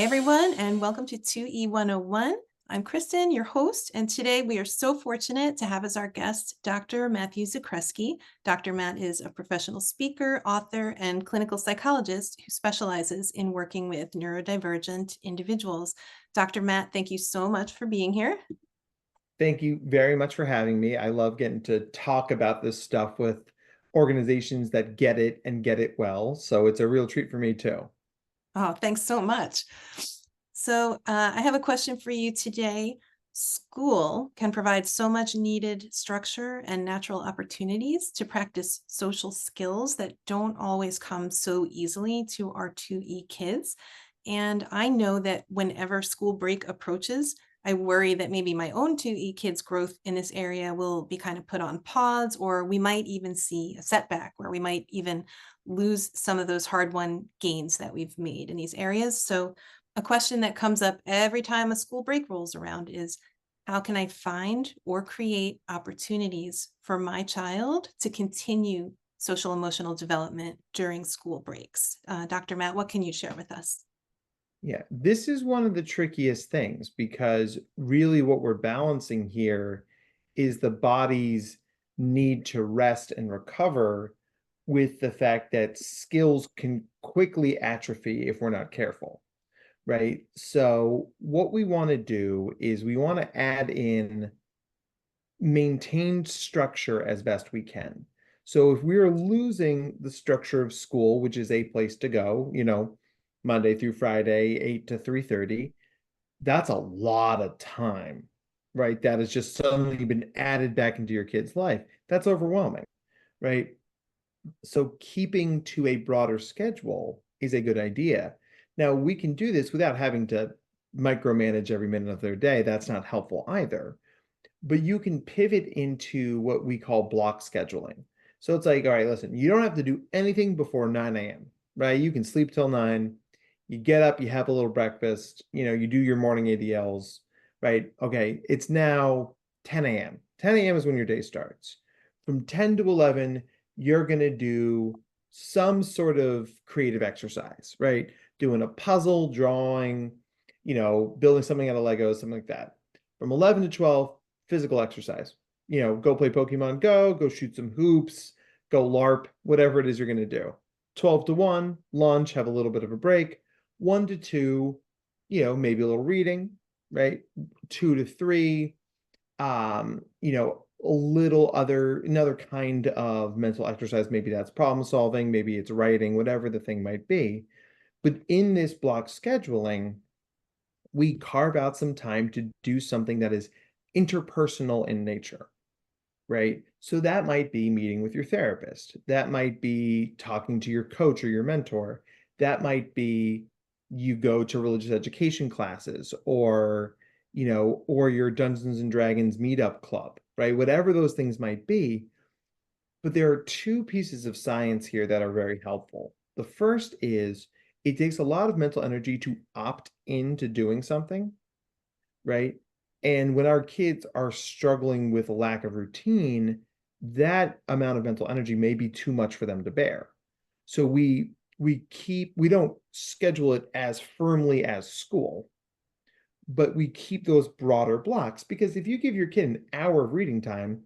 everyone, and welcome to 2E101. I'm Kristen, your host, and today we are so fortunate to have as our guest Dr. Matthew Zakreski. Dr. Matt is a professional speaker, author, and clinical psychologist who specializes in working with neurodivergent individuals. Dr. Matt, thank you so much for being here. Thank you very much for having me. I love getting to talk about this stuff with organizations that get it and get it well. So it's a real treat for me too. Oh, thanks so much. So I have a question for you today. School can provide so much needed structure and natural opportunities to practice social skills that don't always come so easily to our 2E kids. And I know that whenever school break approaches, I worry that maybe my own 2E kids' growth in this area will be kind of put on pause, or we might even see a setback where we might even lose some of those hard-won gains that we've made in these areas. So a question that comes up every time a school break rolls around is, how can I find or create opportunities for my child to continue social emotional development during school breaks? Dr. Matt, what can you share with us? Yeah, this is one of the trickiest things because really what we're balancing here is the body's need to rest and recover with the fact that skills can quickly atrophy if we're not careful, right? So what we want to do is we want to add in maintained structure as best we can. So if we're losing the structure of school, which is a place to go, Monday through Friday, 8 to 3:30, that's a lot of time, right? That has just suddenly been added back into your kid's life. That's overwhelming, right? So keeping to a broader schedule is a good idea. Now, we can do this without having to micromanage every minute of their day. That's not helpful either, but you can pivot into what we call block scheduling. So it's like, all right, listen, you don't have to do anything before 9 a.m., right? You can sleep till 9. You get up, you have a little breakfast, you do your morning ADLs, right? Okay, it's now 10 a.m. 10 a.m. is when your day starts. From 10 to 11, you're going to do some sort of creative exercise, right? Doing a puzzle, drawing, building something out of Legos, something like that. From 11 to 12, physical exercise. Go play Pokemon Go shoot some hoops, go LARP, whatever it is you're going to do. 12 to 1, lunch, have a little bit of a break. 1 to 2, maybe a little reading, right? 2 to 3, a little another kind of mental exercise. Maybe that's problem solving, maybe it's writing, whatever the thing might be. But in this block scheduling, we carve out some time to do something that is interpersonal in nature, right? So that might be meeting with your therapist. That might be talking to your coach or your mentor. That might be you go to religious education classes or your Dungeons and Dragons meetup club, right? Whatever those things might be. But there are two pieces of science here that are very helpful. The first is it takes a lot of mental energy to opt into doing something, right? And when our kids are struggling with a lack of routine, that amount of mental energy may be too much for them to bear. So we don't schedule it as firmly as school, but we keep those broader blocks because if you give your kid an hour of reading time,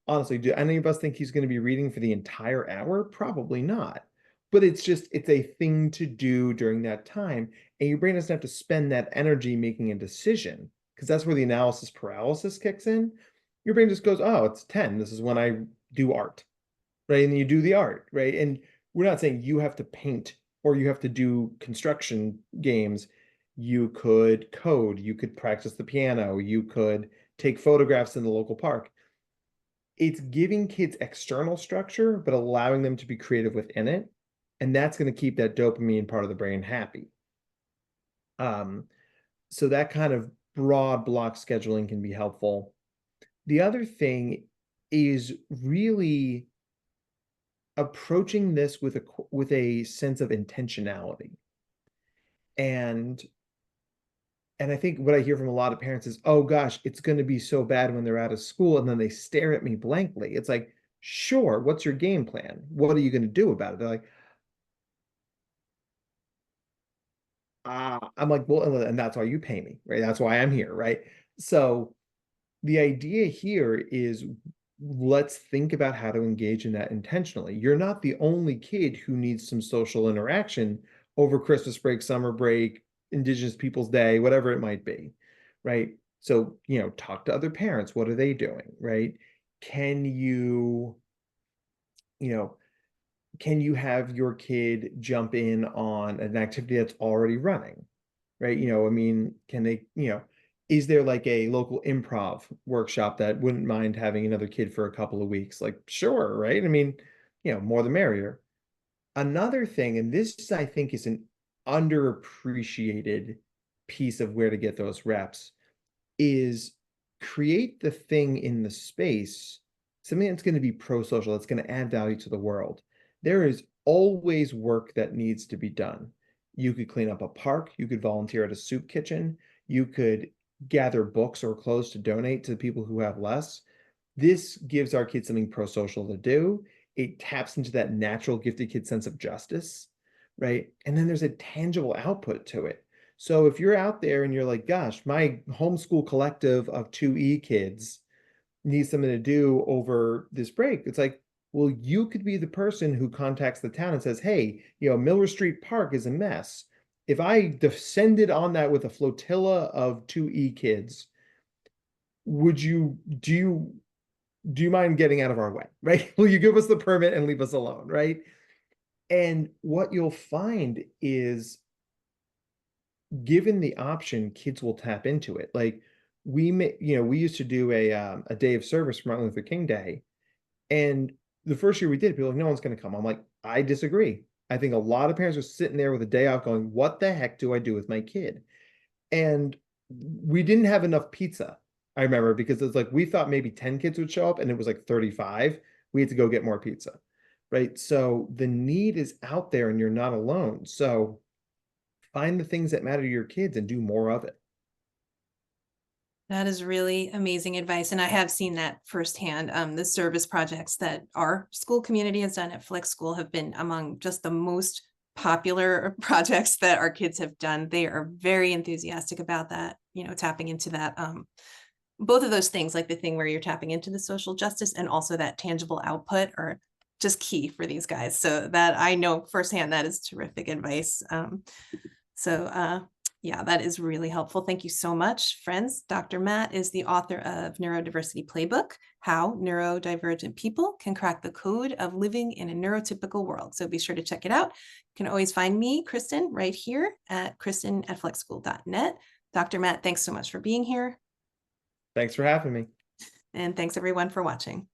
honestly, do any of us think he's going to be reading for the entire hour? Probably not. But it's a thing to do during that time. And your brain doesn't have to spend that energy making a decision because that's where the analysis paralysis kicks in. Your brain just goes, oh, it's 10. This is when I do art, right? And you do the art, right? And we're not saying you have to paint or you have to do construction games. You could code, you could practice the piano, you could take photographs in the local park. It's giving kids external structure, but allowing them to be creative within it. And that's going to keep that dopamine part of the brain happy. Um, so that kind of broad block scheduling can be helpful. The other thing is really approaching this with a sense of intentionality. And I think what I hear from a lot of parents is, oh gosh, it's going to be so bad when they're out of school. And then they stare at me blankly. It's like, sure, what's your game plan? What are you going to do about it? They're like, I'm like, well, and that's why you pay me, right? That's why I'm here, right? So the idea here is let's think about how to engage in that intentionally. You're not the only kid who needs some social interaction over Christmas break, summer break, Indigenous Peoples Day, whatever it might be, right? So, talk to other parents. What are they doing, right? Can you, you know, can you have your kid jump in on an activity that's already running? Right? I mean, can they, is there like a local improv workshop that wouldn't mind having another kid for a couple of weeks? Like, sure, right? I mean, more the merrier. Another thing, and this I think is an underappreciated piece of where to get those reps, is create the thing in the space, something that's going to be pro-social, that's going to add value to the world. There is always work that needs to be done. You could clean up a park, you could volunteer at a soup kitchen, you could gather books or clothes to donate to the people who have less. This gives our kids something pro-social to do. It taps into that natural gifted kid sense of justice, right? And then there's a tangible output to it. So if you're out there and you're like, gosh, my homeschool collective of 2E kids needs something to do over this break, it's like, well, you could be the person who contacts the town and says, hey, Miller Street Park is a mess. If I descended on that with a flotilla of 2E kids, would you do you mind getting out of our way? Right? Will you give us the permit and leave us alone? Right? And what you'll find is given the option, kids will tap into it. Like we used to do a day of service for Martin Luther King Day, and the first year we did, people were like, no one's going to come. I'm like, I disagree. I think a lot of parents are sitting there with a day off, going, what the heck do I do with my kid? And we didn't have enough pizza. I remember because it's like we thought maybe 10 kids would show up, and it was like 35. We had to go get more pizza, right? So the need is out there, and you're not alone. So find the things that matter to your kids and do more of it. That is really amazing advice. And I have seen that firsthand. The service projects that our school community has done at Flex School have been among just the most popular projects that our kids have done. They are very enthusiastic about that, tapping into that. Both of those things, like the thing where you're tapping into the social justice and also that tangible output, are just key for these guys. So that I know firsthand, that is terrific advice. Yeah, that is really helpful. Thank you so much, friends. Dr. Matt is the author of Neurodiversity Playbook, How Neurodivergent People Can Crack the Code of Living in a Neurotypical World. So be sure to check it out. You can always find me, Kristen, right here at kristen@flexschool.net. Dr. Matt, thanks so much for being here. Thanks for having me. And thanks everyone for watching.